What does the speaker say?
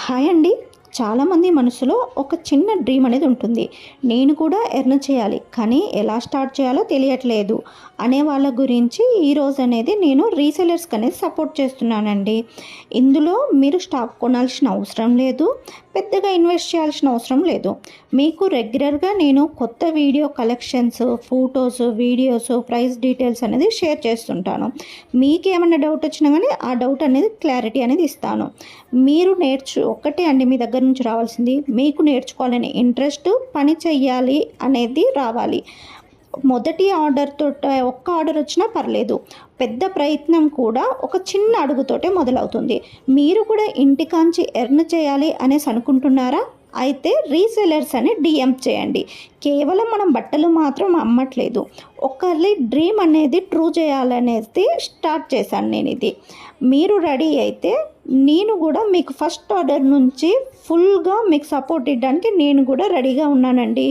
Hi అండి. చాలామంది మనసులో ఒక చిన్న డ్రీమ్ అనేది ఉంటుంది. నేను కూడా ఎర్న్ చేయాలి, కానీ ఎలా స్టార్ట్ చేయాలో తెలియట్లేదు అనే వాళ్ళ గురించి ఈరోజు అనేది నేను రీసెలర్స్కి అనేది సపోర్ట్ చేస్తున్నానండి. ఇందులో మీరు స్టాక్ కొనాల్సిన అవసరం లేదు, పెద్దగా ఇన్వెస్ట్ చేయాల్సిన అవసరం లేదు. మీకు రెగ్యులర్గా నేను కొత్త video collections, photos, videos, price details అనేది షేర్ చేస్తుంటాను. మీకు ఏమైనా డౌట్ వచ్చినా కానీ ఆ డౌట్ అనేది క్లారిటీ అనేది ఇస్తాను. మీరు ఒక్కటే అండి మీ దగ్గర నుంచి రావాల్సింది, మీకు నేర్చుకోవాలని ఇంట్రెస్ట్, పని చెయ్యాలి అనేది రావాలి. మొదటి ఆర్డర్తో ఒక్క ఆర్డర్ వచ్చినా పర్లేదు, పెద్ద ప్రయత్నం కూడా ఒక చిన్న అడుగుతోటే మొదలవుతుంది. మీరు కూడా ఇంటికాంచి ఎర్న్ చేయాలి అనేసి అనుకుంటున్నారా? అయితే రీసెలర్స్ అని డిఎం చేయండి. కేవలం మనం బట్టలు మాత్రం అమ్మట్లేదు, ఒకరి డ్రీమ్ అనేది ట్రూ చేయాలనేది స్టార్ట్ చేశాను నేను. ఇది మీరు రెడీ అయితే నేను కూడా మీకు ఫస్ట్ ఆర్డర్ నుంచి ఫుల్గా మీకు సపోర్ట్ ఇవ్వడానికి నేను కూడా రెడీగా ఉన్నానండి.